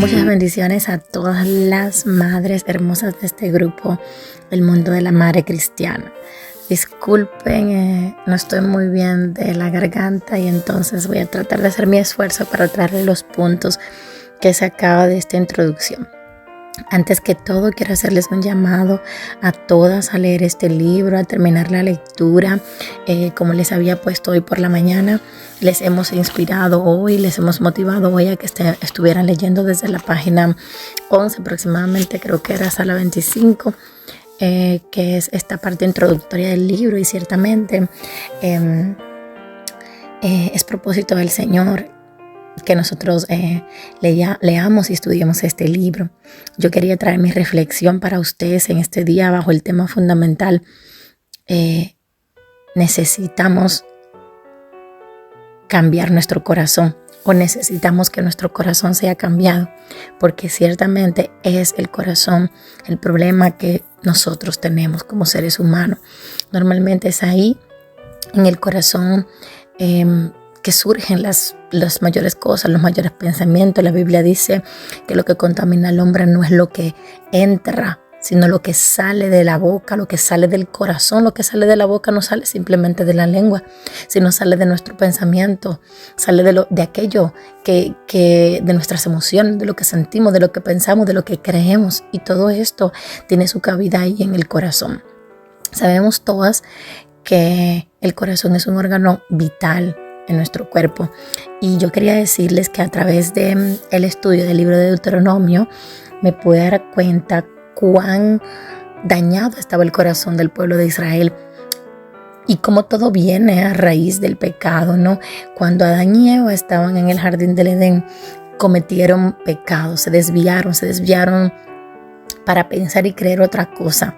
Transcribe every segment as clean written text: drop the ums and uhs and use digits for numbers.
Muchas bendiciones a todas las madres hermosas de este grupo, el mundo de la madre cristiana. Disculpen, no estoy muy bien de la garganta y entonces voy a tratar de hacer mi esfuerzo para traerles los puntos que se acaba de esta introducción. Antes que todo, quiero hacerles un llamado a todas a leer este libro, a terminar la lectura. Como les había puesto hoy por la mañana, les hemos inspirado hoy, les hemos motivado hoy a que estuvieran leyendo desde la página 11 aproximadamente, creo que era hasta la 25, que es esta parte introductoria del libro, y ciertamente es propósito del Señor que nosotros leamos y estudiemos este libro. Yo quería traer mi reflexión para ustedes en este día bajo el tema fundamental. Necesitamos cambiar nuestro corazón, o necesitamos que nuestro corazón sea cambiado, porque ciertamente es el corazón el problema que nosotros tenemos como seres humanos. Normalmente es ahí, en el corazón, que surgen las mayores cosas, los mayores pensamientos. La Biblia dice que lo que contamina al hombre no es lo que entra, sino lo que sale de la boca, lo que sale del corazón. Lo que sale de la boca no sale simplemente de la lengua, sino sale de nuestro pensamiento, sale de aquello que de nuestras emociones, de lo que sentimos, de lo que pensamos, de lo que creemos. Y todo esto tiene su cabida ahí en el corazón. Sabemos todas que el corazón es un órgano vital en nuestro cuerpo, y yo quería decirles que a través de el estudio del libro de Deuteronomio me pude dar cuenta cuán dañado estaba el corazón del pueblo de Israel y cómo todo viene a raíz del pecado, ¿no? Cuando Adán y Eva estaban en el jardín del Edén, cometieron pecados, se desviaron para pensar y creer otra cosa.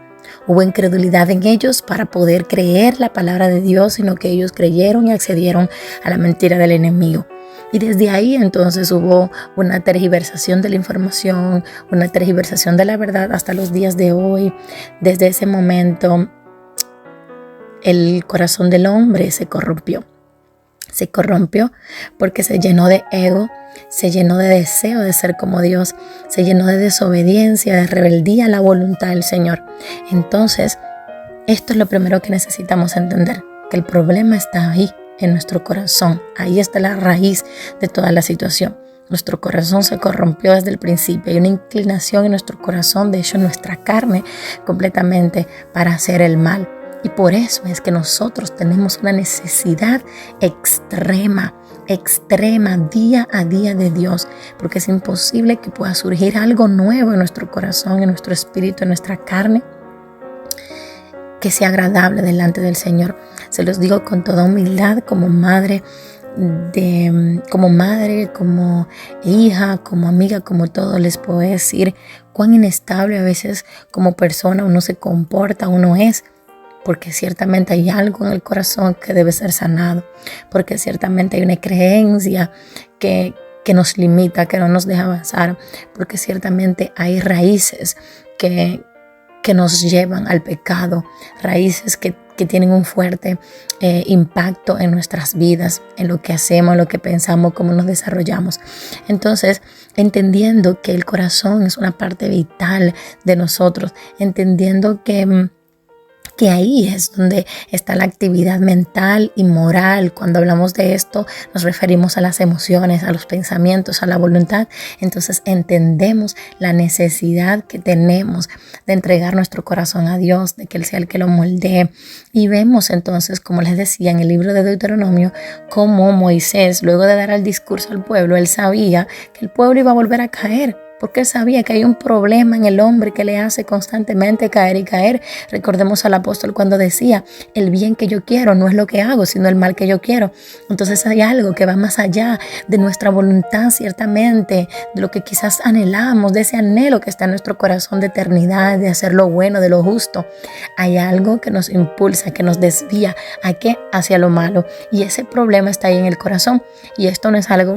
Hubo incredulidad en ellos para poder creer la palabra de Dios, sino que ellos creyeron y accedieron a la mentira del enemigo. Y desde ahí entonces hubo una tergiversación de la información, una tergiversación de la verdad hasta los días de hoy. Desde ese momento el corazón del hombre se corrompió. Se corrompió porque se llenó de ego, se llenó de deseo de ser como Dios, se llenó de desobediencia, de rebeldía a la voluntad del Señor. Entonces, esto es lo primero que necesitamos entender, que el problema está ahí, en nuestro corazón. Ahí está la raíz de toda la situación. Nuestro corazón se corrompió desde el principio. Hay una inclinación en nuestro corazón, de hecho, nuestra carne completamente para hacer el mal. Y por eso es que nosotros tenemos una necesidad extrema día a día de Dios, porque es imposible que pueda surgir algo nuevo en nuestro corazón, en nuestro espíritu, en nuestra carne, que sea agradable delante del Señor. Se los digo con toda humildad, como madre, como hija, como amiga, como todo, les puedo decir cuán inestable a veces como persona uno se comporta, uno es. Porque ciertamente hay algo en el corazón que debe ser sanado, porque ciertamente hay una creencia que nos limita, que no nos deja avanzar, porque ciertamente hay raíces que nos llevan al pecado, raíces que tienen un fuerte impacto en nuestras vidas, en lo que hacemos, en lo que pensamos, cómo nos desarrollamos. Entonces, entendiendo que el corazón es una parte vital de nosotros, entendiendo que ahí es donde está la actividad mental y moral. Cuando hablamos de esto, nos referimos a las emociones, a los pensamientos, a la voluntad. Entonces entendemos la necesidad que tenemos de entregar nuestro corazón a Dios, de que Él sea el que lo moldee. Y vemos entonces, como les decía en el libro de Deuteronomio, cómo Moisés, luego de dar el discurso al pueblo, él sabía que el pueblo iba a volver a caer, porque él sabía que hay un problema en el hombre que le hace constantemente caer y caer. Recordemos al apóstol cuando decía, el bien que yo quiero no es lo que hago, sino el mal que yo quiero. Entonces hay algo que va más allá de nuestra voluntad, ciertamente, de lo que quizás anhelamos, de ese anhelo que está en nuestro corazón de eternidad, de hacer lo bueno, de lo justo. Hay algo que nos impulsa, que nos desvía ¿a qué? Hacia lo malo. Y ese problema está ahí en el corazón. Y esto no es algo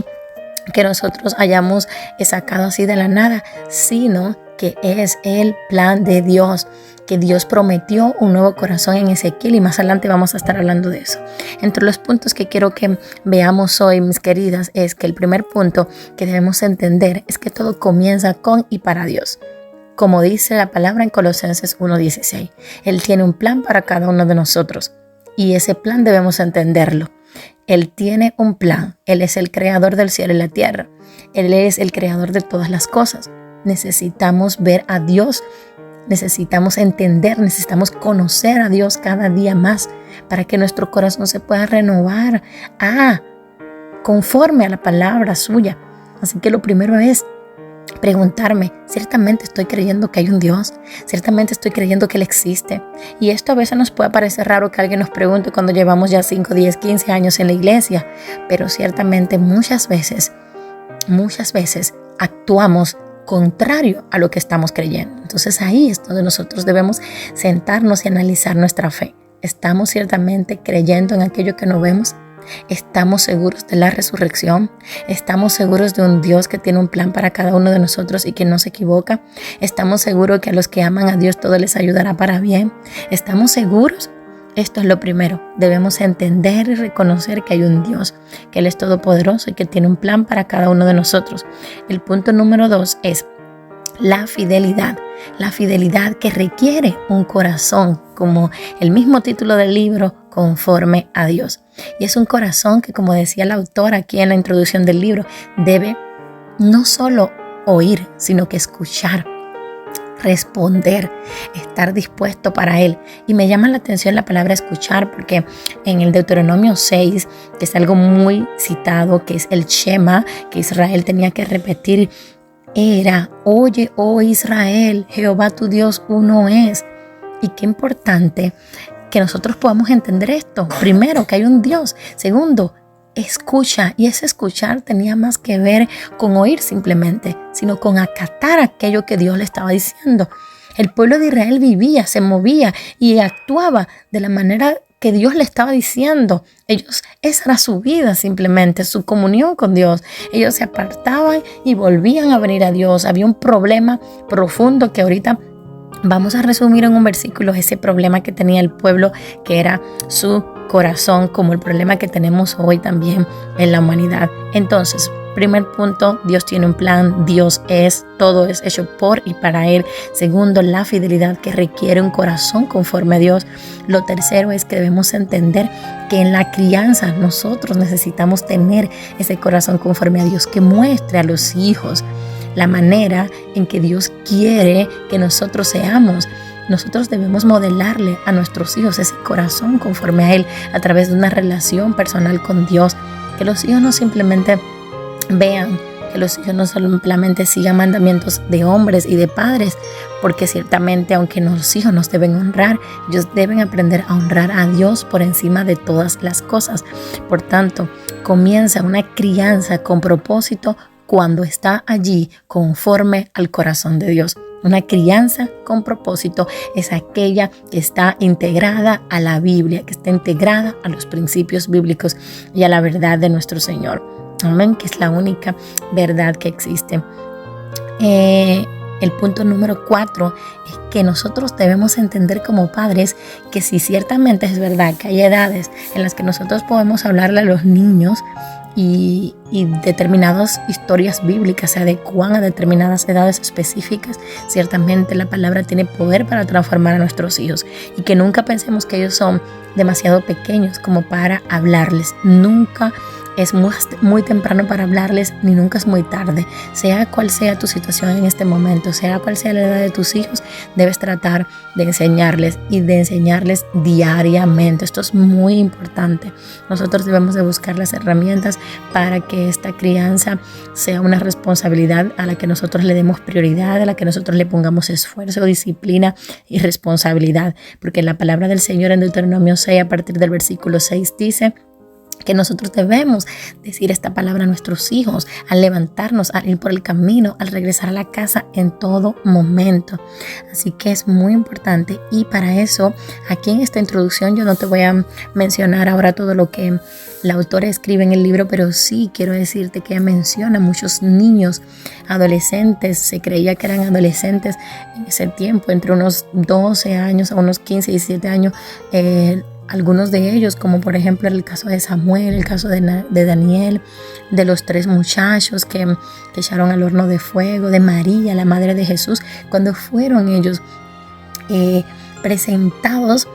que nosotros hayamos sacado así de la nada, sino que es el plan de Dios, que Dios prometió un nuevo corazón en Ezequiel, y más adelante vamos a estar hablando de eso. Entre los puntos que quiero que veamos hoy, mis queridas, es que el primer punto que debemos entender es que todo comienza con y para Dios. Como dice la palabra en Colosenses 1:16, Él tiene un plan para cada uno de nosotros y ese plan debemos entenderlo. Él tiene un plan. Él es el creador del cielo y la tierra. Él es el creador de todas las cosas. Necesitamos ver a Dios, necesitamos entender, necesitamos conocer a Dios cada día más para que nuestro corazón se pueda renovar conforme a la palabra suya. Así que lo primero es preguntarme, ¿ciertamente estoy creyendo que hay un Dios? ¿Ciertamente estoy creyendo que Él existe? Y esto a veces nos puede parecer raro que alguien nos pregunte cuando llevamos ya 5, 10, 15 años en la iglesia, pero ciertamente muchas veces actuamos contrario a lo que estamos creyendo. Entonces ahí es donde nosotros debemos sentarnos y analizar nuestra fe. ¿Estamos ciertamente creyendo en aquello que no vemos? ¿Estamos seguros de la resurrección? ¿Estamos seguros de un Dios que tiene un plan para cada uno de nosotros y que no se equivoca? ¿Estamos seguros que a los que aman a Dios todo les ayudará para bien? ¿Estamos seguros? Esto es lo primero. Debemos entender y reconocer que hay un Dios, que Él es todopoderoso y que tiene un plan para cada uno de nosotros. El punto número 2 es la fidelidad que requiere un corazón, como el mismo título del libro, conforme a Dios. Y es un corazón que, como decía el autor aquí en la introducción del libro, debe no solo oír, sino que escuchar, responder, estar dispuesto para Él. Y me llama la atención la palabra escuchar, porque en el Deuteronomio 6, que es algo muy citado, que es el Shema, que Israel tenía que repetir, era: oye, oh Israel, Jehová tu Dios uno es. Y qué importante que nosotros podamos entender esto. Primero, que hay un Dios. Segundo, escucha. Y ese escuchar tenía más que ver con oír simplemente, sino con acatar aquello que Dios le estaba diciendo. El pueblo de Israel vivía, se movía y actuaba de la manera que Dios le estaba diciendo. Esa era su vida simplemente, su comunión con Dios. Ellos se apartaban y volvían a venir a Dios. Había un problema profundo que ahorita vamos a resumir en un versículo, ese problema que tenía el pueblo, que era su corazón, como el problema que tenemos hoy también en la humanidad. Entonces, primer punto, Dios tiene un plan, todo es hecho por y para Él. Segundo, la fidelidad que requiere un corazón conforme a Dios. Lo tercero es que debemos entender que en la crianza nosotros necesitamos tener ese corazón conforme a Dios, que muestre a los hijos la manera en que Dios quiere que nosotros seamos. Nosotros debemos modelarle a nuestros hijos ese corazón conforme a Él a través de una relación personal con Dios. Que los hijos no simplemente vean, que los hijos no solamente sigan mandamientos de hombres y de padres, porque ciertamente aunque los hijos nos deben honrar, ellos deben aprender a honrar a Dios por encima de todas las cosas. Por tanto, comienza una crianza con propósito cuando está allí conforme al corazón de Dios. Una crianza con propósito es aquella que está integrada a la Biblia, que está integrada a los principios bíblicos y a la verdad de nuestro Señor. Amén, que es la única verdad que existe. El punto número 4 es que nosotros debemos entender como padres que si ciertamente es verdad que hay edades en las que nosotros podemos hablarle a los niños y determinadas historias bíblicas se adecuan a determinadas edades específicas, ciertamente la palabra tiene poder para transformar a nuestros hijos, y que nunca pensemos que ellos son demasiado pequeños como para hablarles. Nunca es muy temprano para hablarles, ni nunca es muy tarde. Sea cual sea tu situación en este momento, sea cual sea la edad de tus hijos, debes tratar de enseñarles y de enseñarles diariamente. Esto es muy importante. Nosotros debemos de buscar las herramientas para que esta crianza sea una responsabilidad a la que nosotros le demos prioridad, a la que nosotros le pongamos esfuerzo, disciplina y responsabilidad. Porque la palabra del Señor en Deuteronomio 6, a partir del versículo 6, dice que nosotros debemos decir esta palabra a nuestros hijos al levantarnos, al ir por el camino, al regresar a la casa en todo momento. Así que es muy importante, y para eso aquí en esta introducción yo no te voy a mencionar ahora todo lo que la autora escribe en el libro, pero sí quiero decirte que menciona muchos niños, adolescentes. Se creía que eran adolescentes en ese tiempo, entre unos 12 años a unos 15 y 17 años. Algunos de ellos, como por ejemplo el caso de Samuel, el caso de Daniel, de los 3 muchachos que echaron al horno de fuego, de María, la madre de Jesús, cuando fueron ellos presentados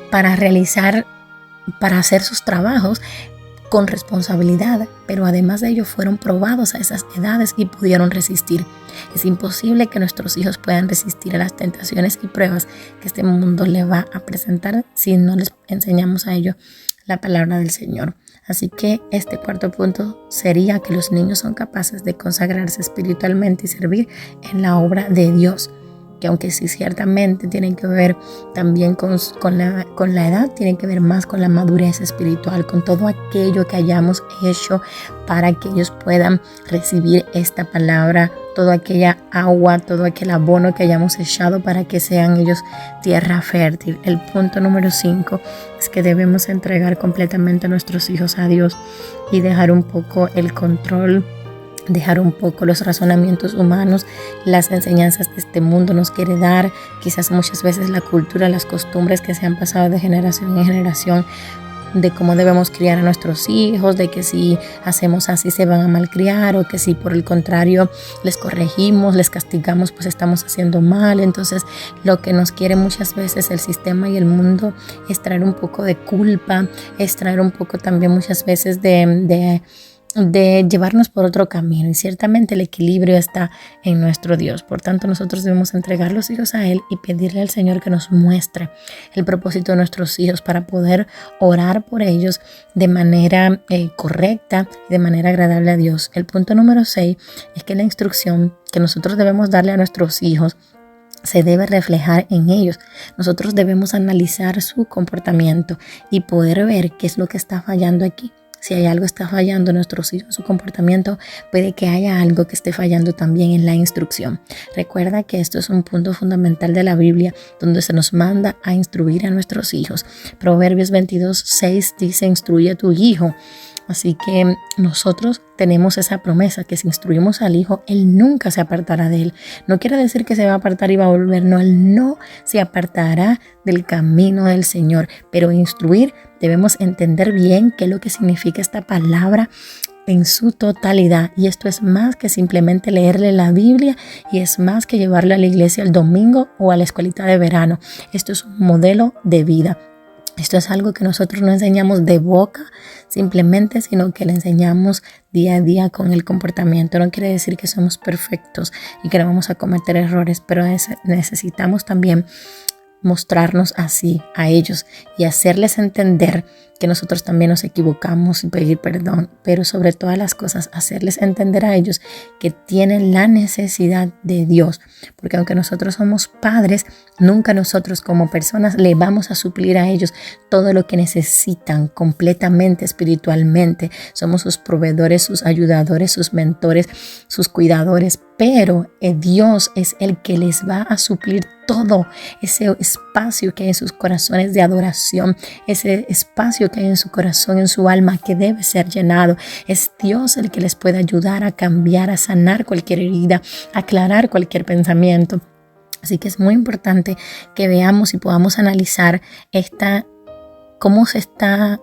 para hacer sus trabajos con responsabilidad, pero además de ello fueron probados a esas edades y pudieron resistir. Es imposible que nuestros hijos puedan resistir a las tentaciones y pruebas que este mundo le va a presentar si no les enseñamos a ellos la palabra del Señor. Así que este cuarto punto sería que los niños son capaces de consagrarse espiritualmente y servir en la obra de Dios, que aunque sí ciertamente tienen que ver también con la edad, tienen que ver más con la madurez espiritual, con todo aquello que hayamos hecho para que ellos puedan recibir esta palabra, toda aquella agua, todo aquel abono que hayamos echado para que sean ellos tierra fértil. El punto número 5 es que debemos entregar completamente a nuestros hijos a Dios y dejar un poco el control, dejar un poco los razonamientos humanos, las enseñanzas que este mundo nos quiere dar, quizás muchas veces la cultura, las costumbres que se han pasado de generación en generación, de cómo debemos criar a nuestros hijos, de que si hacemos así se van a malcriar, o que si por el contrario les corregimos, les castigamos, pues estamos haciendo mal. Entonces lo que nos quiere muchas veces el sistema y el mundo es traer un poco de culpa, es traer un poco también muchas veces de llevarnos por otro camino, y ciertamente el equilibrio está en nuestro Dios. Por tanto, nosotros debemos entregar los hijos a Él y pedirle al Señor que nos muestre el propósito de nuestros hijos para poder orar por ellos de manera correcta y de manera agradable a Dios. El punto número 6 es que la instrucción que nosotros debemos darle a nuestros hijos se debe reflejar en ellos. Nosotros debemos analizar su comportamiento y poder ver qué es lo que está fallando aquí. Si hay algo que está fallando en nuestros hijos, su comportamiento, puede que haya algo que esté fallando también en la instrucción. Recuerda que esto es un punto fundamental de la Biblia, donde se nos manda a instruir a nuestros hijos. Proverbios 22:6 dice: instruye a tu hijo. Así que nosotros tenemos esa promesa que si instruimos al hijo, él nunca se apartará de él. No quiere decir que se va a apartar y va a volver, no, él no se apartará del camino del Señor. Pero instruir, debemos entender bien qué es lo que significa esta palabra en su totalidad. Y esto es más que simplemente leerle la Biblia, y es más que llevarle a la iglesia el domingo o a la escuelita de verano. Esto es un modelo de vida. Esto es algo que nosotros no enseñamos de boca simplemente, sino que le enseñamos día a día con el comportamiento. No quiere decir que somos perfectos y que no vamos a cometer errores, pero necesitamos también mostrarnos así a ellos y hacerles entender que nosotros también nos equivocamos y pedir perdón, pero sobre todas las cosas hacerles entender a ellos que tienen la necesidad de Dios, porque aunque nosotros somos padres, nunca nosotros como personas le vamos a suplir a ellos todo lo que necesitan completamente espiritualmente. Somos sus proveedores, sus ayudadores, sus mentores, sus cuidadores, pero Dios es el que les va a suplir todo ese espacio que hay en sus corazones de adoración, ese espacio que hay en su corazón, en su alma, que debe ser llenado. Es Dios el que les puede ayudar a cambiar, a sanar cualquier herida, a aclarar cualquier pensamiento. Así que es muy importante que veamos y podamos analizar cómo se está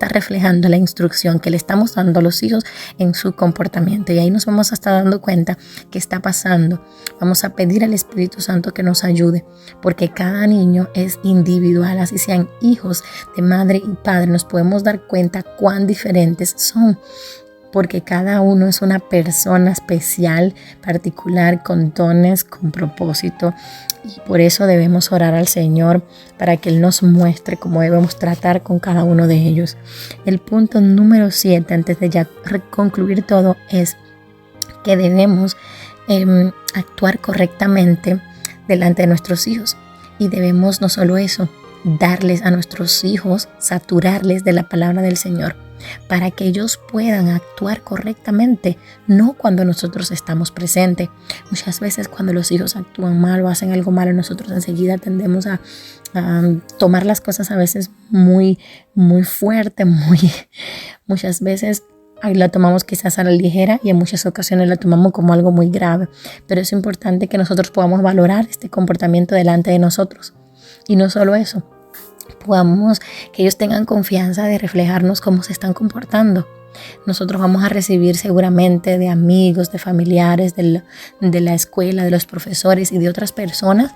reflejando la instrucción que le estamos dando a los hijos en su comportamiento. Y ahí nos vamos a estar dando cuenta qué está pasando. Vamos a pedir al Espíritu Santo que nos ayude, porque cada niño es individual. Así sean hijos de madre y padre, nos podemos dar cuenta cuán diferentes son, porque cada uno es una persona especial, particular, con dones, con propósito. Y por eso debemos orar al Señor para que Él nos muestre cómo debemos tratar con cada uno de ellos. El punto número 7, antes de ya concluir todo, es que debemos actuar correctamente delante de nuestros hijos. Y debemos no solo eso, darles a nuestros hijos, saturarles de la palabra del Señor. para que ellos puedan actuar correctamente, no cuando nosotros estamos presentes. Muchas veces cuando los hijos actúan mal o hacen algo malo, nosotros enseguida tendemos a tomar las cosas a veces muy fuerte, muchas veces la tomamos quizás a la ligera y en muchas ocasiones la tomamos como algo muy grave. Pero es importante que nosotros podamos valorar este comportamiento delante de nosotros. Y no solo eso, que ellos tengan confianza de reflejarnos cómo se están comportando. Nosotros vamos a recibir seguramente de amigos, de familiares, de la escuela, de los profesores y de otras personas.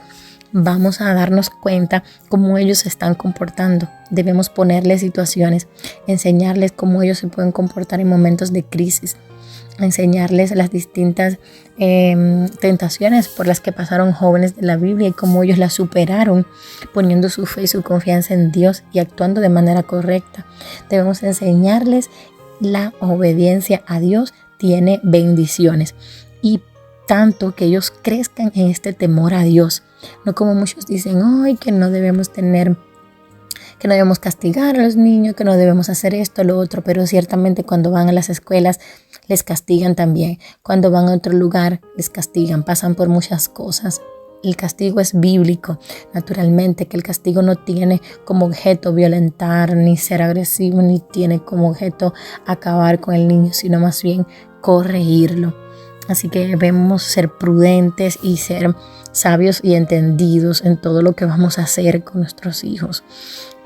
Vamos a darnos cuenta cómo ellos se están comportando. Debemos ponerles situaciones, enseñarles cómo ellos se pueden comportar en momentos de crisis, enseñarles las distintas tentaciones por las que pasaron jóvenes de la Biblia y cómo ellos las superaron, poniendo su fe y su confianza en Dios y actuando de manera correcta. Debemos enseñarles la obediencia a Dios tiene bendiciones, y tanto que ellos crezcan en este temor a Dios. No como muchos dicen, que no debemos castigar a los niños, que no debemos hacer esto, lo otro, pero ciertamente cuando van a las escuelas les castigan también. Cuando van a otro lugar les castigan, pasan por muchas cosas. El castigo es bíblico, naturalmente, que el castigo no tiene como objeto violentar, ni ser agresivo, ni tiene como objeto acabar con el niño, sino más bien corregirlo. Así que debemos ser prudentes y ser sabios y entendidos en todo lo que vamos a hacer con nuestros hijos.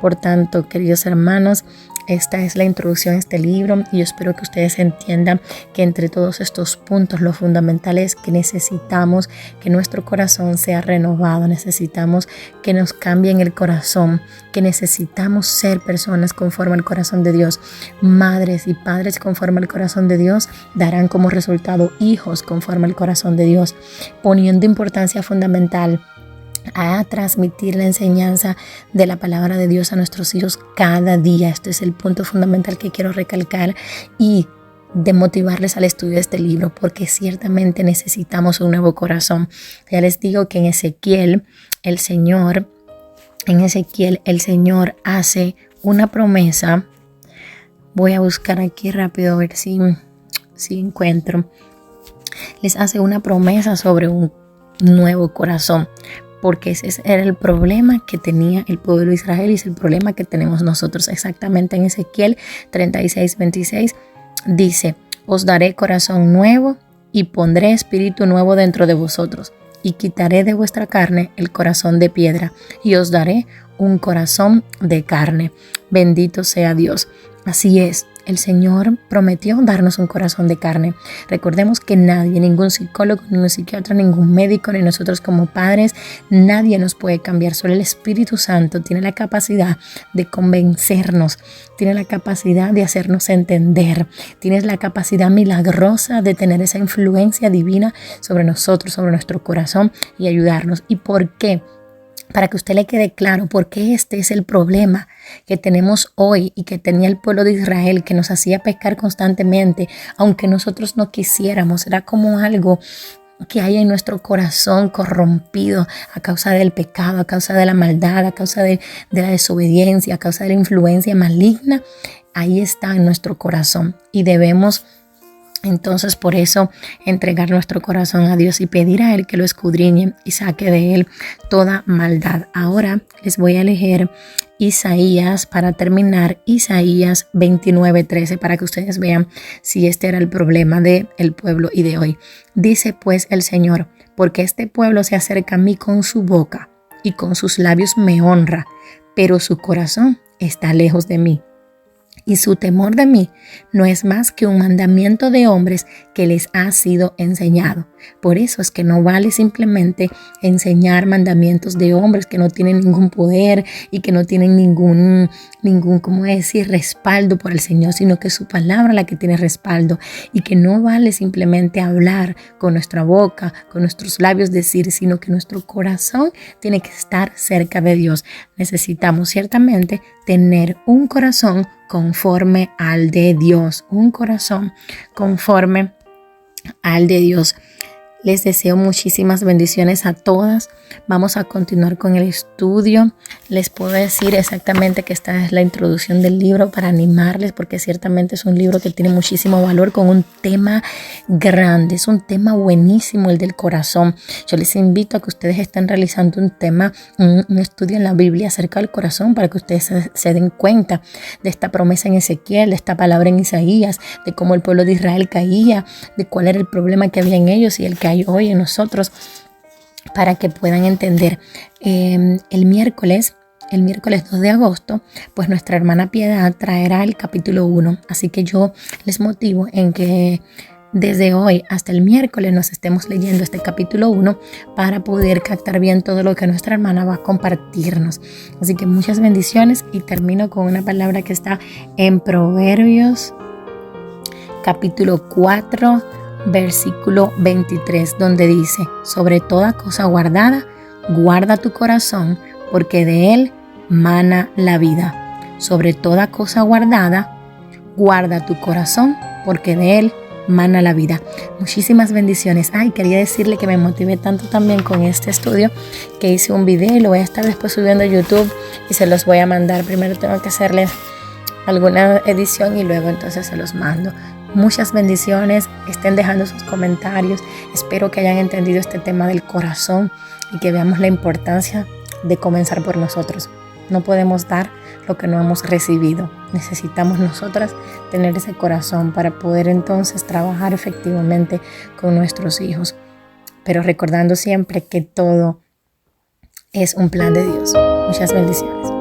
Por tanto, queridos hermanos, esta es la introducción a este libro y yo espero que ustedes entiendan que entre todos estos puntos lo fundamental es que necesitamos que nuestro corazón sea renovado, necesitamos que nos cambien el corazón, que necesitamos ser personas conforme al corazón de Dios. Madres y padres conforme al corazón de Dios darán como resultado hijos conforme al corazón de Dios, poniendo importancia fundamental a transmitir la enseñanza de la palabra de Dios a nuestros hijos cada día. Este es el punto fundamental que quiero recalcar y de motivarles al estudio de este libro, porque ciertamente necesitamos un nuevo corazón. Ya les digo que en Ezequiel el Señor hace una promesa. Voy a buscar aquí rápido a ver si encuentro. Les hace una promesa sobre un nuevo corazón, porque ese era el problema que tenía el pueblo de Israel y es el problema que tenemos nosotros. Exactamente en Ezequiel 36:26 dice: os daré corazón nuevo y pondré espíritu nuevo dentro de vosotros, y quitaré de vuestra carne el corazón de piedra y os daré un corazón de carne. Bendito sea Dios. Así es. El Señor prometió darnos un corazón de carne. Recordemos que nadie, ningún psicólogo, ningún psiquiatra, ningún médico, ni nosotros como padres, nadie nos puede cambiar. Solo el Espíritu Santo tiene la capacidad de convencernos, tiene la capacidad de hacernos entender, tiene la capacidad milagrosa de tener esa influencia divina sobre nosotros, sobre nuestro corazón y ayudarnos. ¿Y por qué? Para que a usted le quede claro por qué este es el problema que tenemos hoy y que tenía el pueblo de Israel, que nos hacía pecar constantemente, aunque nosotros no quisiéramos. Era como algo que hay en nuestro corazón corrompido a causa del pecado, a causa de la maldad, a causa de la desobediencia, a causa de la influencia maligna. Ahí está en nuestro corazón y debemos entonces por eso entregar nuestro corazón a Dios y pedir a Él que lo escudriñe y saque de Él toda maldad. Ahora les voy a leer Isaías para terminar, Isaías 29:13, para que ustedes vean si este era el problema del pueblo y de hoy. Dice pues el Señor: porque este pueblo se acerca a mí con su boca y con sus labios me honra, pero su corazón está lejos de mí. Y su temor de mí no es más que un mandamiento de hombres que les ha sido enseñado. Por eso es que no vale simplemente enseñar mandamientos de hombres que no tienen ningún poder y que no tienen ningún respaldo por el Señor, sino que es su palabra la que tiene respaldo, y que no vale simplemente hablar con nuestra boca, con nuestros labios decir, sino que nuestro corazón tiene que estar cerca de Dios. Necesitamos ciertamente tener un corazón conforme al de Dios, un corazón conforme al de Dios. Les deseo muchísimas bendiciones a todas. Vamos a continuar con el estudio. Les puedo decir exactamente que esta es la introducción del libro para animarles, porque ciertamente es un libro que tiene muchísimo valor con un tema grande. Es un tema buenísimo, el del corazón. Yo les invito a que ustedes estén realizando un estudio en la Biblia acerca del corazón, para que ustedes se den cuenta de esta promesa en Ezequiel, de esta palabra en Isaías, de cómo el pueblo de Israel caía, de cuál era el problema que había en ellos y el que hay hoy en nosotros, para que puedan entender. El miércoles 2 de agosto, pues nuestra hermana Piedad traerá el capítulo 1. Así que yo les motivo en que desde hoy hasta el miércoles nos estemos leyendo este capítulo 1 para poder captar bien todo lo que nuestra hermana va a compartirnos. Así que muchas bendiciones, y termino con una palabra que está en Proverbios capítulo 4, versículo 23, donde dice: sobre toda cosa guardada, guarda tu corazón, porque de él mana la vida. Sobre toda cosa guardada, guarda tu corazón, porque de él mana la vida. Muchísimas bendiciones. Quería decirle que me motivé tanto también con este estudio, que hice un video y lo voy a estar después subiendo a YouTube y se los voy a mandar. Primero tengo que hacerle alguna edición y luego entonces se los mando. Muchas bendiciones, estén dejando sus comentarios. Espero que hayan entendido este tema del corazón y que veamos la importancia de comenzar por nosotros. No podemos dar lo que no hemos recibido. Necesitamos nosotras tener ese corazón para poder entonces trabajar efectivamente con nuestros hijos. Pero recordando siempre que todo es un plan de Dios. Muchas bendiciones.